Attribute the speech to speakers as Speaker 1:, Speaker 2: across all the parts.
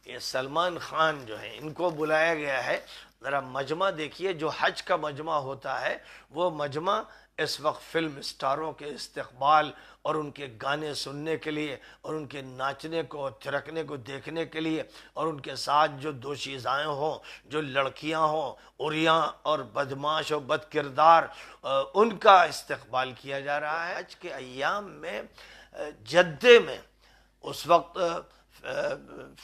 Speaker 1: یہ سلمان خان جو ہیں ان کو بلایا گیا ہے. ذرا مجمع دیکھیے، جو حج کا مجمع ہوتا ہے وہ مجمع اس وقت فلم اسٹاروں کے استقبال اور ان کے گانے سننے کے لیے اور ان کے ناچنے کو تھرکنے کو دیکھنے کے لیے اور ان کے ساتھ جو دوشیزائیں ہوں، جو لڑکیاں ہوں عریاں اور بدماش اور بد کردار، ان کا استقبال کیا جا رہا ہے. حج کے ایام میں جدے میں اس وقت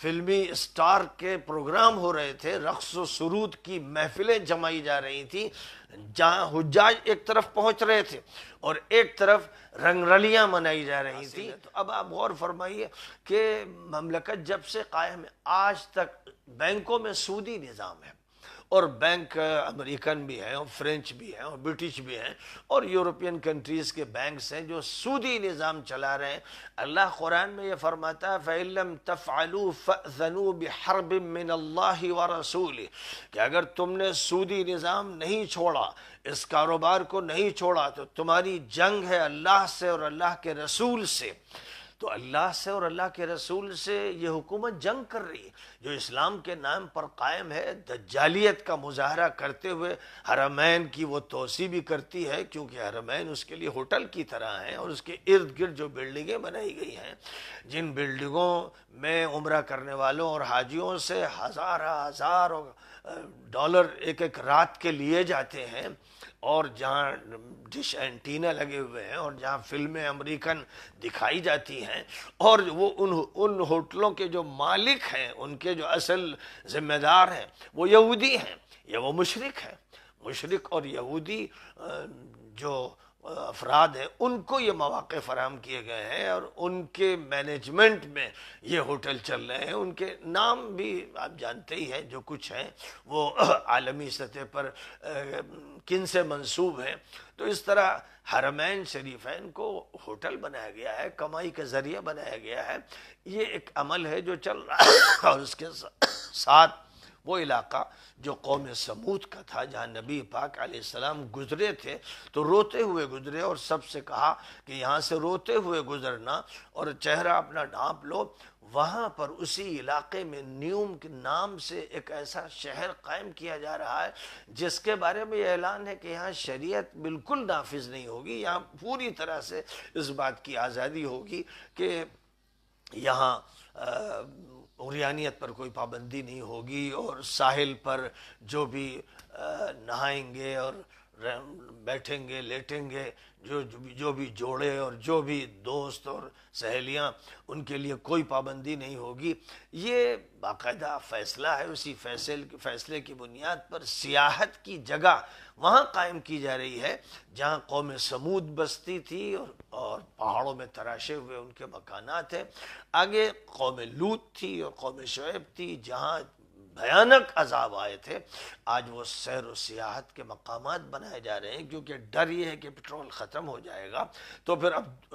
Speaker 1: فلمی اسٹار کے پروگرام ہو رہے تھے، رقص و سرود کی محفلیں جمائی جا رہی تھیں، جہاں حجاج ایک طرف پہنچ رہے تھے اور ایک طرف رنگ رلیاں منائی جا رہی تھیں. تو اب آپ غور فرمائیے کہ مملکت جب سے قائم ہے آج تک بینکوں میں سودی نظام ہے، اور بینک امریکن بھی ہیں اور فرینچ بھی ہیں اور برٹش بھی ہیں اور یورپین کنٹریز کے بینکس ہیں جو سودی نظام چلا رہے ہیں. اللہ قرآن میں یہ فرماتا ہے فَإِن لَمْ تَفْعَلُوا فَأْذَنُوا بِحَرْبٍ مِّنَ اللَّهِ وَرَسُولِهِ کہ اگر تم نے سودی نظام نہیں چھوڑا، اس کاروبار کو نہیں چھوڑا، تو تمہاری جنگ ہے اللہ سے اور اللہ کے رسول سے. تو اللہ سے اور اللہ کے رسول سے یہ حکومت جنگ کر رہی ہے جو اسلام کے نام پر قائم ہے، دجالیت کا مظاہرہ کرتے ہوئے حرمین کی وہ توسیع بھی کرتی ہے، کیونکہ حرمین اس کے لیے ہوٹل کی طرح ہیں، اور اس کے ارد گرد جو بلڈنگیں بنائی گئی ہیں، جن بلڈنگوں میں عمرہ کرنے والوں اور حاجیوں سے ہزار ڈالر ایک ایک رات کے لیے جاتے ہیں، اور جہاں ڈش اینٹینا لگے ہوئے ہیں اور جہاں فلمیں امریکن دکھائی جاتی ہیں، اور وہ ان ہوٹلوں کے جو مالک ہیں، ان کے جو اصل ذمہ دار ہیں وہ یہودی ہیں یا وہ مشرک ہیں. مشرک اور یہودی جو افراد ہیں ان کو یہ مواقع فراہم کیے گئے ہیں، اور ان کے مینجمنٹ میں یہ ہوٹل چل رہے ہیں. ان کے نام بھی آپ جانتے ہی ہیں، جو کچھ ہیں وہ عالمی سطح پر کن سے منسوب ہیں. تو اس طرح حرمین شریفین کو ہوٹل بنایا گیا ہے، کمائی کا ذریعہ بنایا گیا ہے. یہ ایک عمل ہے جو چل رہا ہے. اور اس کے ساتھ وہ علاقہ جو قوم سمود کا تھا، جہاں نبی پاک علیہ السلام گزرے تھے تو روتے ہوئے گزرے، اور سب سے کہا کہ یہاں سے روتے ہوئے گزرنا اور چہرہ اپنا ڈھانپ لو. وہاں پر اسی علاقے میں نیوم کے نام سے ایک ایسا شہر قائم کیا جا رہا ہے جس کے بارے میں یہ اعلان ہے کہ یہاں شریعت بالکل نافذ نہیں ہوگی، یہاں پوری طرح سے اس بات کی آزادی ہوگی کہ یہاں عریانیت پر کوئی پابندی نہیں ہوگی، اور ساحل پر جو بھی نہائیں گے اور بیٹھیں گے لیٹیں گے، جو بھی جوڑے اور جو بھی دوست اور سہیلیاں، ان کے لیے کوئی پابندی نہیں ہوگی. یہ باقاعدہ فیصلہ ہے. اسی فیصلے کی بنیاد پر سیاحت کی جگہ وہاں قائم کی جا رہی ہے جہاں قوم سمود بستی تھی اور پہاڑوں میں تراشے ہوئے ان کے مکانات ہیں. آگے قوم لوط تھی اور قوم شعیب تھی جہاں بھیانک عذاب آئے تھے. آج وہ سیر و سیاحت کے مقامات بنائے جا رہے ہیں، کیونکہ ڈر یہ ہے کہ پٹرول ختم ہو جائے گا تو پھر اب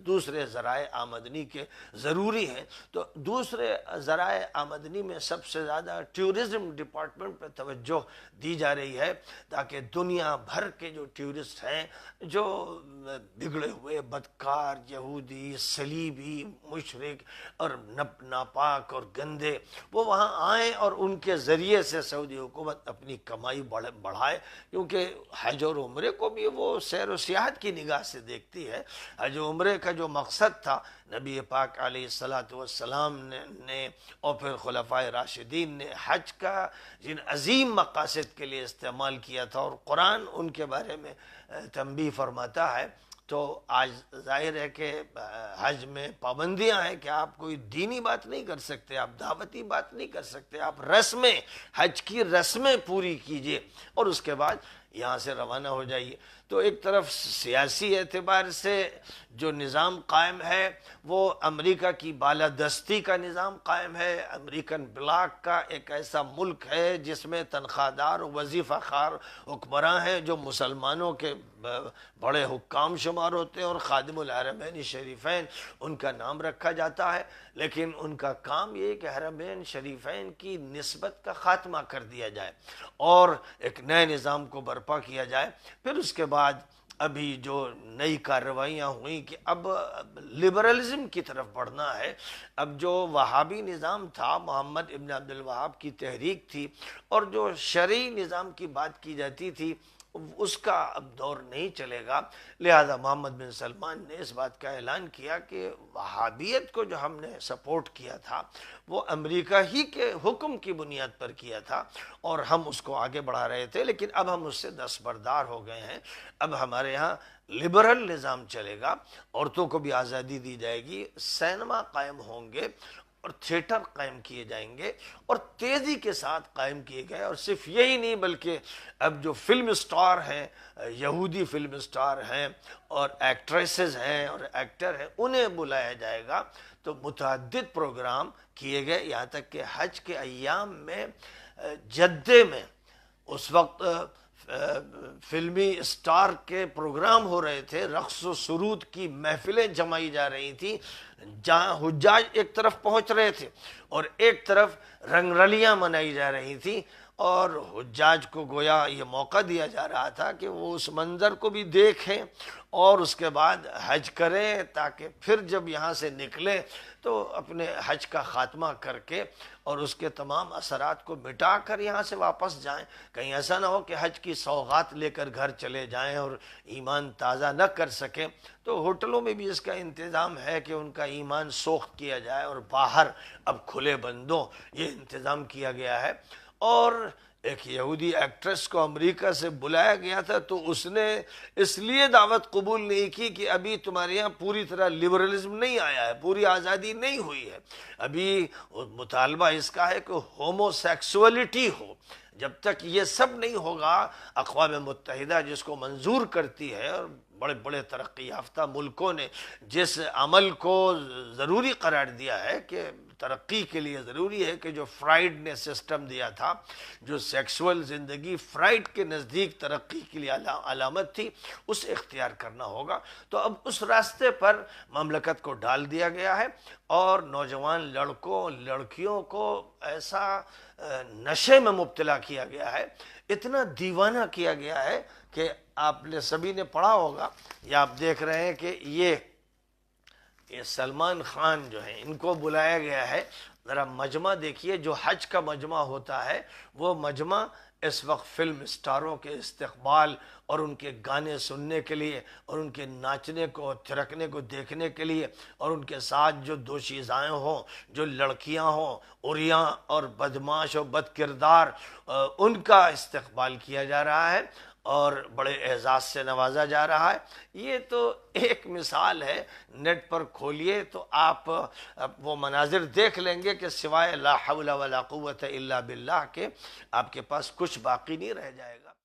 Speaker 1: دوسرے ذرائع آمدنی کے ضروری ہیں. تو دوسرے ذرائع آمدنی میں سب سے زیادہ ٹورزم ڈپارٹمنٹ پہ توجہ دی جا رہی ہے، تاکہ دنیا بھر کے جو ٹورسٹ ہیں، جو بگڑے ہوئے بدکار یہودی صلیبی مشرک اور ناپاک اور گندے، وہ وہاں آئیں اور ان کے ذریعے سے سعودی حکومت اپنی کمائی بڑھائے. کیونکہ حج اور عمرے کو بھی وہ سیر و سیاحت کی نگاہ سے دیکھتی ہے. حج و عمرے کا جو مقصد تھا، نبی پاک علیہ السلام نے اور پھر خلفائے راشدین نے حج کا جن عظیم مقاصد کے لیے استعمال کیا تھا، اور قرآن ان کے بارے میں تنبیہ فرماتا ہے. تو آج ظاہر ہے کہ حج میں پابندیاں ہیں کہ آپ کوئی دینی بات نہیں کر سکتے، آپ دعوتی بات نہیں کر سکتے، آپ رسمیں، حج کی رسمیں پوری کیجئے اور اس کے بعد یہاں سے روانہ ہو جائیے. تو ایک طرف سیاسی اعتبار سے جو نظام قائم ہے وہ امریکہ کی بالادستی کا نظام قائم ہے. امریکن بلاک کا ایک ایسا ملک ہے جس میں تنخواہ دار وظیفہ خار حکمراں ہیں جو مسلمانوں کے بڑے حکام شمار ہوتے ہیں، اور خادم الحرمین شریفین ان کا نام رکھا جاتا ہے. لیکن ان کا کام یہ ہے کہ حرمین شریفین کی نسبت کا خاتمہ کر دیا جائے اور ایک نئے نظام کو برپا کیا جائے. پھر اس کے بعد ابھی جو نئی کارروائیاں ہوئیں کہ اب لبرلزم کی طرف بڑھنا ہے. اب جو وہابی نظام تھا، محمد ابن عبد الوہاب کی تحریک تھی، اور جو شرعی نظام کی بات کی جاتی تھی، اس کا اب دور نہیں چلے گا. لہذا محمد بن سلمان نے اس بات کا اعلان کیا کہ وہابیت کو جو ہم نے سپورٹ کیا تھا وہ امریکہ ہی کے حکم کی بنیاد پر کیا تھا، اور ہم اس کو آگے بڑھا رہے تھے، لیکن اب ہم اس سے دستبردار ہو گئے ہیں. اب ہمارے ہاں لبرل نظام چلے گا، عورتوں کو بھی آزادی دی جائے گی، سینما قائم ہوں گے اور تھیٹر قائم کیے جائیں گے، اور تیزی کے ساتھ قائم کیے گئے. اور صرف یہی نہیں بلکہ اب جو فلم سٹار ہیں، یہودی فلم سٹار ہیں اور ایکٹریسز ہیں اور ایکٹر ہیں، انہیں بلایا جائے گا. تو متعدد پروگرام کیے گئے، یہاں تک کہ حج کے ایام میں جدے میں اس وقت فلمی اسٹار کے پروگرام ہو رہے تھے، رقص و سرود کی محفلیں جمائی جا رہی تھیں، جہاں حجاج ایک طرف پہنچ رہے تھے اور ایک طرف رنگ رلیاں منائی جا رہی تھیں، اور حجاج کو گویا یہ موقع دیا جا رہا تھا کہ وہ اس منظر کو بھی دیکھیں اور اس کے بعد حج کریں، تاکہ پھر جب یہاں سے نکلیں تو اپنے حج کا خاتمہ کر کے اور اس کے تمام اثرات کو مٹا کر یہاں سے واپس جائیں. کہیں ایسا نہ ہو کہ حج کی سوغات لے کر گھر چلے جائیں اور ایمان تازہ نہ کر سکیں. تو ہوٹلوں میں بھی اس کا انتظام ہے کہ ان کا ایمان سوخت کیا جائے، اور باہر اب کھلے بندوں یہ انتظام کیا گیا ہے. اور ایک یہودی ایکٹریس کو امریکہ سے بلایا گیا تھا، تو اس نے اس لیے دعوت قبول نہیں کی کہ ابھی تمہارے یہاں پوری طرح لبرلزم نہیں آیا ہے، پوری آزادی نہیں ہوئی ہے، ابھی مطالبہ اس کا ہے کہ ہومو سیکسولیٹی ہو. جب تک یہ سب نہیں ہوگا، اقوام متحدہ جس کو منظور کرتی ہے اور بڑے بڑے ترقی یافتہ ملکوں نے جس عمل کو ضروری قرار دیا ہے کہ ترقی کے لیے ضروری ہے، کہ جو فرائیڈ نے سسٹم دیا تھا، جو سیکسول زندگی فرائیڈ کے نزدیک ترقی کے لیے علامت تھی، اسے اختیار کرنا ہوگا. تو اب اس راستے پر مملکت کو ڈال دیا گیا ہے، اور نوجوان لڑکوں لڑکیوں کو ایسا نشے میں مبتلا کیا گیا ہے، اتنا دیوانہ کیا گیا ہے کہ آپ نے سبھی نے پڑھا ہوگا، یا آپ دیکھ رہے ہیں کہ یہ سلمان خان جو ہیں ان کو بلایا گیا ہے. ذرا مجمع دیکھیے، جو حج کا مجمع ہوتا ہے وہ مجمع اس وقت فلم سٹاروں کے استقبال اور ان کے گانے سننے کے لیے اور ان کے ناچنے کو تھرکنے کو دیکھنے کے لیے، اور ان کے ساتھ جو دوشیزائیں ہوں، جو لڑکیاں ہوں عریاں اور بدمعاش اور بد کردار، ان کا استقبال کیا جا رہا ہے اور بڑے اعزاز سے نوازا جا رہا ہے. یہ تو ایک مثال ہے، نیٹ پر کھولیے تو آپ وہ مناظر دیکھ لیں گے کہ سوائے لا حول ولا قوت الا باللہ کے آپ کے پاس کچھ باقی نہیں رہ جائے گا.